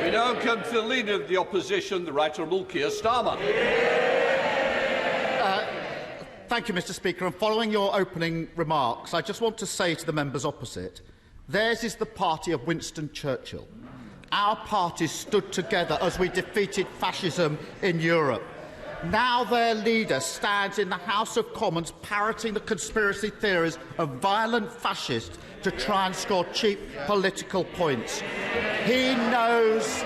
We now come to the Leader of the Opposition, the Right Honourable Keir Starmer. Thank you, Mr Speaker. And following your opening remarks, I just want to say to the members opposite, theirs is the party of Winston Churchill. Our parties stood together as we defeated fascism in Europe. Now their leader stands in the House of Commons parroting the conspiracy theories of violent fascists to try and score cheap political points. He knows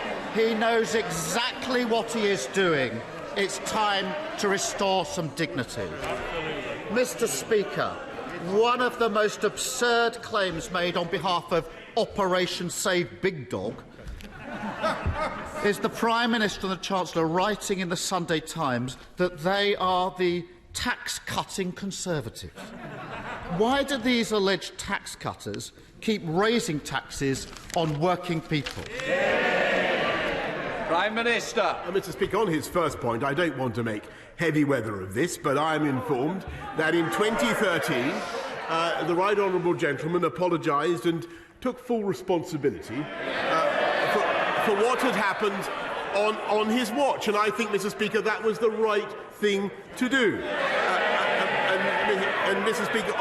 exactly what he is doing. It's time to restore some dignity. Mr Speaker, one of the most absurd claims made on behalf of Operation Save Big Dog is the Prime Minister and the Chancellor writing in the Sunday Times that they are the tax-cutting Conservatives. Why do these alleged tax cutters keep raising taxes on working people? Prime Minister. Mr Speaker, on his first point, I don't want to make heavy weather of this, but I am informed that in 2013 the Right Honourable Gentleman apologised and took full responsibility for what had happened on his watch, and I think, Mr Speaker, that was the right thing to do. And Mr Speaker,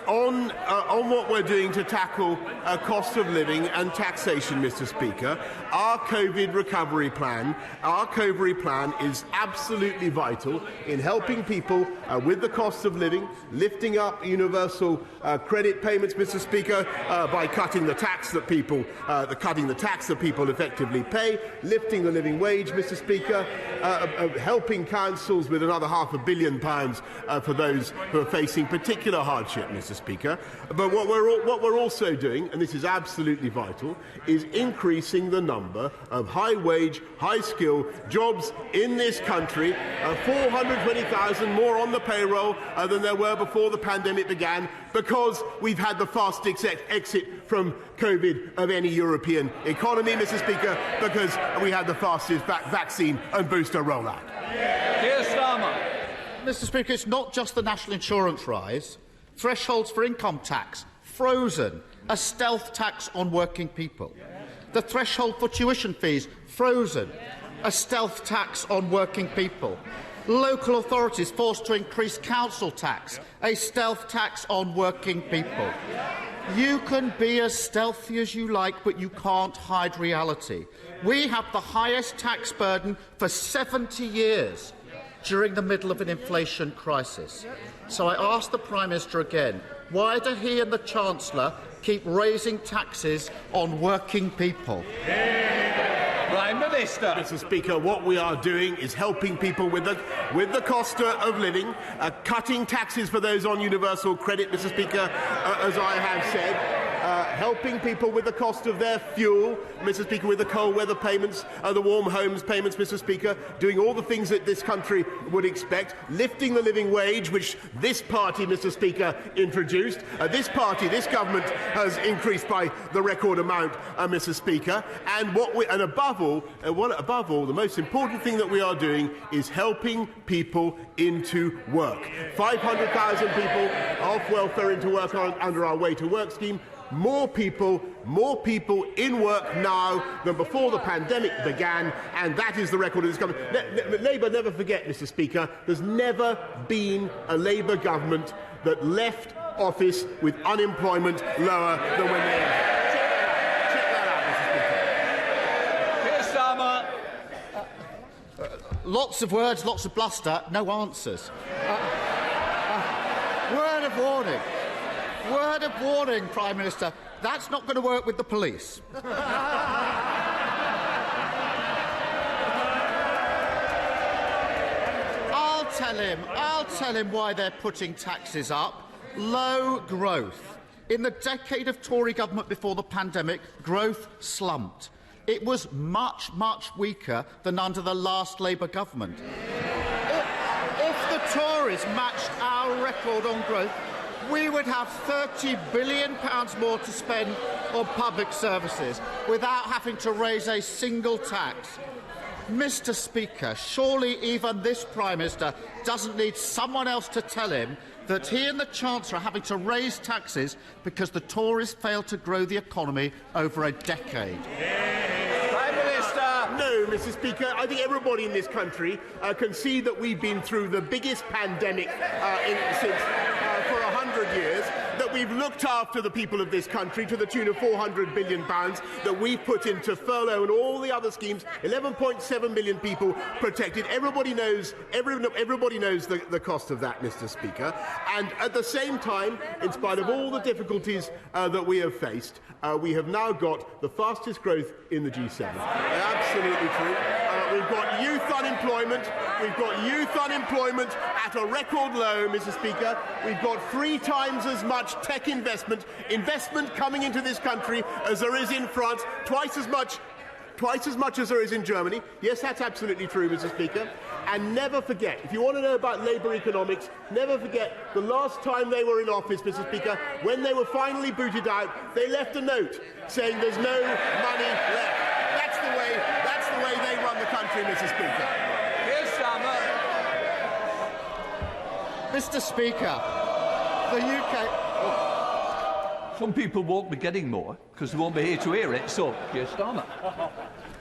on what we're doing to tackle cost of living and taxation, Mr Speaker, our COVID recovery plan is absolutely vital in helping people with the cost of living, lifting up universal credit payments, Mr Speaker, by cutting the tax that people effectively pay, lifting the living wage, Mr Speaker, helping councils with another £500 million for those who are facing particular hardship, Mr Speaker. But what we're also doing, and this is absolutely vital, is increasing the number of high-wage, high-skill jobs in this country. 420,000 more on the payroll than there were before the pandemic began, because we've had the fastest exit from COVID of any European economy, Mr Speaker, because we had the fastest vaccine and booster rollout. Keir Starmer. Mr Speaker, it's not just the national insurance rise. Thresholds for income tax frozen, a stealth tax on working people. The threshold for tuition fees frozen, a stealth tax on working people. Local authorities forced to increase council tax, a stealth tax on working people. You can be as stealthy as you like, but you can't hide reality. We have the highest tax burden for 70 years during the middle of an inflation crisis. So I ask the Prime Minister again, why do he and the Chancellor keep raising taxes on working people? Prime Minister. Mr Speaker, what we are doing is helping people with the cost of living, cutting taxes for those on universal credit, Mr Speaker, as I have said, helping people with the cost of their fuel, Mr Speaker, with the cold weather payments, the warm homes payments, Mr Speaker, doing all the things that this country would expect, lifting the living wage, which this party, Mr Speaker, introduced. This government has increased by the record amount, Mr Speaker, and above all, the most important thing that we are doing is helping people into work. 500,000 people off welfare into work under our Way to Work scheme. More people in work now than before the pandemic began, and that is the record of this government. Labour, never forget, Mr Speaker, there's never been a Labour government that left office with unemployment lower than when they entered. Check that out, Mr Speaker. Keir Starmer. Lots of words, lots of bluster, no answers. Word of warning. Word of warning, Prime Minister. That's not going to work with the police. I'll tell him why they're putting taxes up. Low growth. In the decade of Tory government before the pandemic, growth slumped. It was much, much weaker than under the last Labour government. If the Tories matched our record on growth, we would have £30 billion more to spend on public services without having to raise a single tax. Mr Speaker, surely even this Prime Minister doesn't need someone else to tell him that he and the Chancellor are having to raise taxes because the Tories failed to grow the economy over a decade. No, Mr. Speaker. I think everybody in this country can see that we've been through the biggest pandemic since for 100 years, that we've looked after the people of this country to the tune of £400 billion, that we've put into furlough and all the other schemes, 11.7 million people protected. Everybody knows the cost of that, Mr. Speaker. And at the same time, in spite of all the difficulties that we have faced, we have now got the fastest growth in the G7. Absolutely true. We've got youth unemployment. We've got youth unemployment at a record low, Mr. Speaker. We've got 3 times as much tech investment coming into this country as there is in France, twice as much as there is in Germany. Yes, that's absolutely true, Mr. Speaker. And never forget, if you want to know about Labour economics, never forget the last time they were in office, Mr. Speaker, when they were finally booted out, they left a note saying there's no money left. That's the way they run the country, Mr. Speaker. Keir Starmer. Mr. Speaker, the UK... Some people won't be getting more because they won't be here to hear it, so Keir Starmer.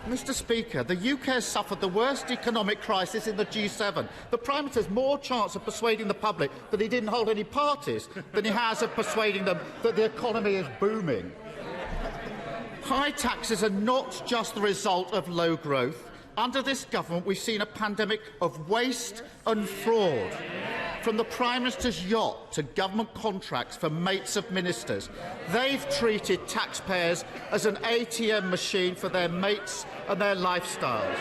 Mr. Speaker, the UK has suffered the worst economic crisis in the G7. The Prime Minister has more chance of persuading the public that he didn't hold any parties than he has of persuading them that the economy is booming. High taxes are not just the result of low growth. Under this government, we've seen a pandemic of waste and fraud. From the Prime Minister's yacht to government contracts for mates of ministers, they've treated taxpayers as an ATM machine for their mates and their lifestyles.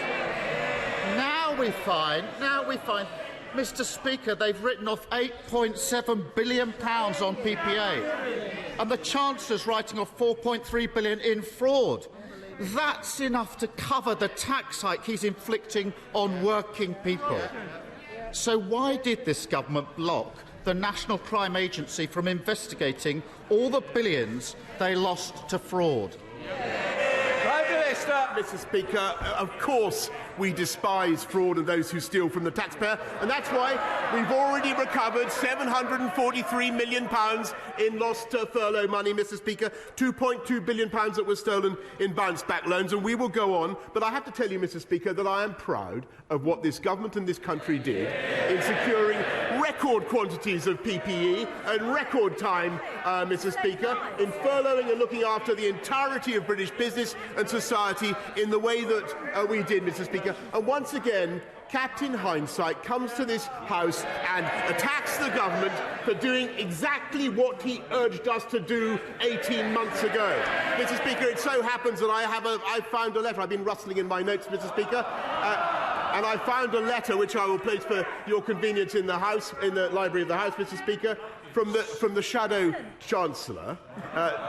Now we find, Mr. Speaker, they've written off £8.7 billion on PPA, and the Chancellor's writing off £4.3 billion in fraud. That's enough to cover the tax hike he's inflicting on working people. So why did this government block the National Crime Agency from investigating all the billions they lost to fraud? Prime Minister. Mr. Speaker, of course we despise fraud and those who steal from the taxpayer, and that's why we've already recovered £743 million in lost furlough money, Mr. Speaker, £2.2 billion that was stolen in bounce-back loans, and we will go on. But I have to tell you, Mr. Speaker, that I am proud of what this government and this country did in securing record quantities of PPE and record time, Mr. Speaker, in furloughing and looking after the entirety of British business and society in the way that we did, Mr. Speaker. And once again, Captain Hindsight comes to this House and attacks the government for doing exactly what he urged us to do 18 months ago. Mr. Speaker, it so happens that I found a letter. I've been rustling in my notes, Mr. Speaker. And I found a letter which I will place for your convenience in the House, in the library of the House, Mr. Speaker, from the Shadow Chancellor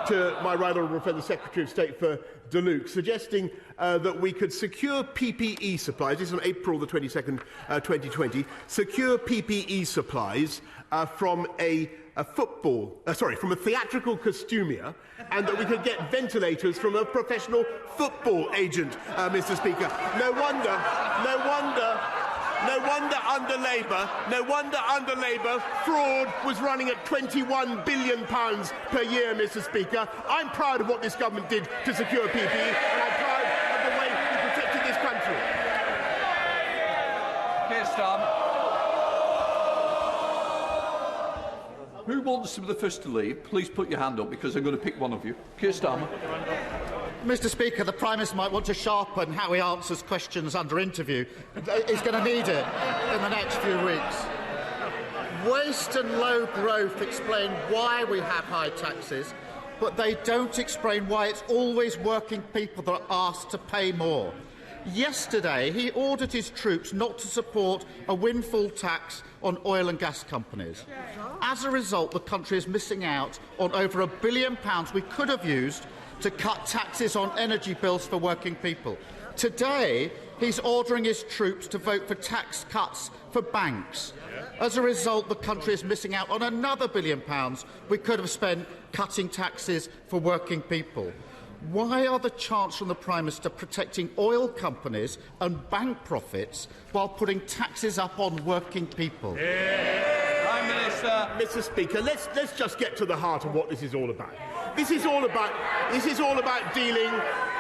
to my right honourable friend, the Secretary of State for Deluxe, suggesting that we could secure PPE supplies. This is on April the 22nd, 2020. Secure PPE supplies from from a theatrical costumier, and that we could get ventilators from a professional football agent, Mr. Speaker. No wonder under Labour, fraud was running at £21 billion per year, Mr. Speaker. I'm proud of what this government did to secure PPE, and I'm proud of the way we protected this country. Keir Starmer. Who wants to be the first to leave? Please put your hand up because I'm going to pick one of you. Keir Starmer. Mr. Speaker, the Prime Minister might want to sharpen how he answers questions under interview. He's going to need it in the next few weeks. Waste and low growth explain why we have high taxes, but they don't explain why it's always working people that are asked to pay more. Yesterday, he ordered his troops not to support a windfall tax on oil and gas companies. As a result, the country is missing out on over £1 billion we could have used to cut taxes on energy bills for working people. Today, he's ordering his troops to vote for tax cuts for banks. As a result, the country is missing out on another £1 billion we could have spent cutting taxes for working people. Why are the Chancellor and the Prime Minister protecting oil companies and bank profits while putting taxes up on working people? Prime Minister. Mr. Speaker, let's just get to the heart of what this is all about. This is all about dealing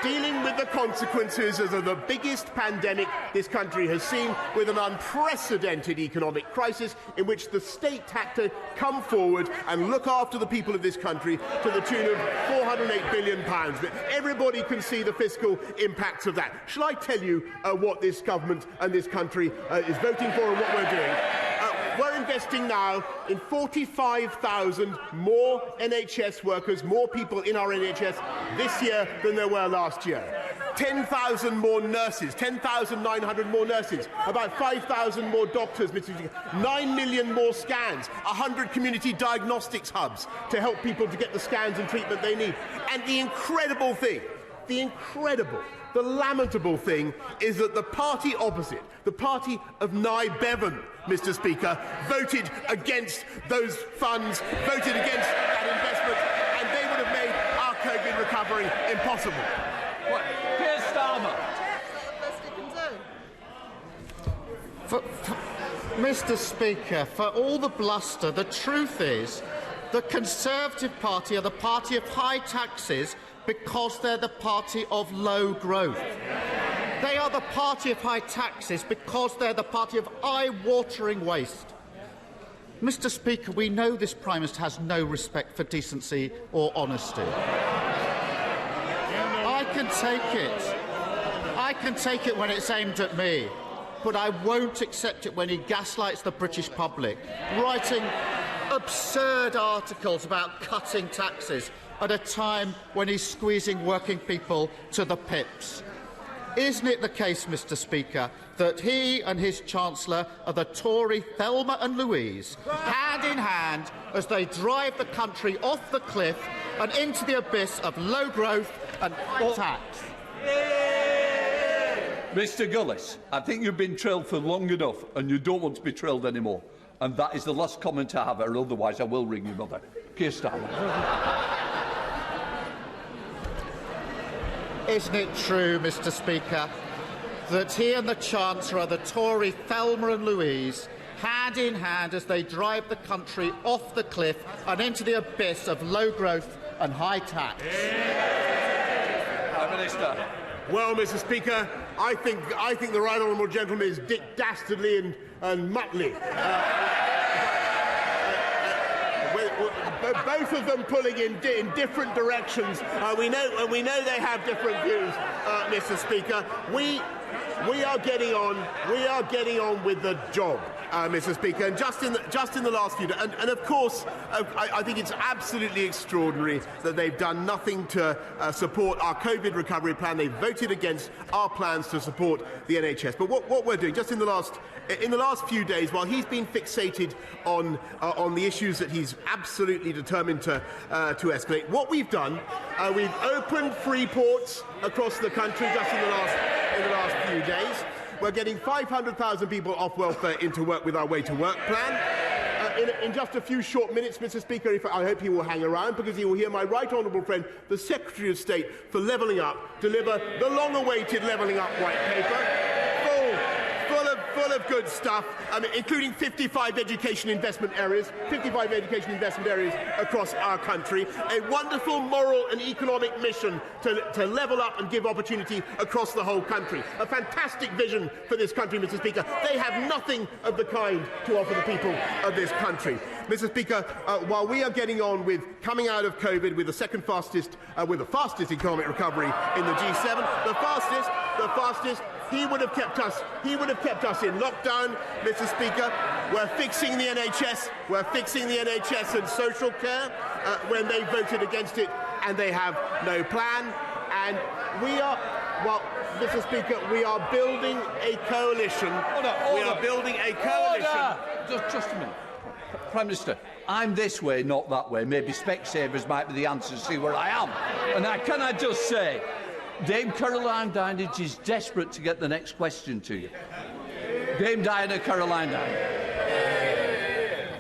dealing with the consequences of the biggest pandemic this country has seen, with an unprecedented economic crisis in which the state had to come forward and look after the people of this country to the tune of £408 billion. But everybody can see the fiscal impacts of that. Shall I tell you what this government and this country is voting for and what we're doing? We're investing now in 45,000 more NHS workers, more people in our NHS this year than there were last year. 10,000 more nurses, 10,900 more nurses, about 5,000 more doctors, 9 million more scans, 100 community diagnostics hubs to help people to get the scans and treatment they need. And the incredible thing, the lamentable thing is that the party opposite, the party of Nye Bevan, Mr. Speaker, voted against those funds, voted against that investment, and they would have made our COVID recovery impossible. What? Keir Starmer. Mr. Speaker, for all the bluster, the truth is the Conservative Party are the party of high taxes because they're the party of low growth. They are the party of high taxes because they're the party of eye-watering waste. Mr. Speaker, we know this Prime Minister has no respect for decency or honesty. I can take it when it's aimed at me, but I won't accept it when he gaslights the British public, writing absurd articles about cutting taxes at a time when he's squeezing working people to the pips. Isn't it the case, Mr. Speaker, that he and his Chancellor are the Tory Thelma and Louise, hand in hand, as they drive the country off the cliff and into the abyss of low growth and high tax? Mr Gullis, I think you've been trailed for long enough and you don't want to be trailed anymore. And that is the last comment I have, or otherwise I will ring your mother. Keir Starmer. Isn't it true, Mr. Speaker, that he and the Chancellor are the Tory Thelma and Louise, hand in hand as they drive the country off the cliff and into the abyss of low growth and high tax? Prime Minister. Well, Mr. Speaker, I think the right honourable gentleman is Dick Dastardly and Muttley. Both of them pulling in different directions. We know they have different views, Mr. Speaker. We are getting on with the job, Mr. Speaker. And just in the last few days, and of course, I think it's absolutely extraordinary that they've done nothing to support our COVID recovery plan. They've voted against our plans to support the NHS. But what we're doing, just in the last few days, while he's been fixated on the issues that he's absolutely determined to escalate, what we've done, we've opened free ports across the country just in the last few days. We're getting 500,000 people off welfare into work with our Way to Work plan. In just a few short minutes, Mr. Speaker, I hope he will hang around, because he will hear my right honourable friend, the Secretary of State for Levelling Up, deliver the long-awaited Levelling Up white paper, full of good stuff, including 55 education investment areas across our country. A wonderful moral and economic mission to level up and give opportunity across the whole country. A fantastic vision for this country, Mr. Speaker. They have nothing of the kind to offer the people of this country. Mr. Speaker, while we are getting on with coming out of COVID with the fastest economic recovery in the G7, the fastest. He would have kept us in lockdown, Mr. Speaker. We're fixing the NHS and social care when they voted against it, and they have no plan. And we are, well, Mr. Speaker, we are building a coalition. We are building a coalition. Just a minute. Prime Minister, I'm this way, not that way. Maybe Specsavers might be the answer to see where I am. And can I just say, Dame Caroline Dinenage is desperate to get the next question to you. Dame Diana Caroline Dinenage.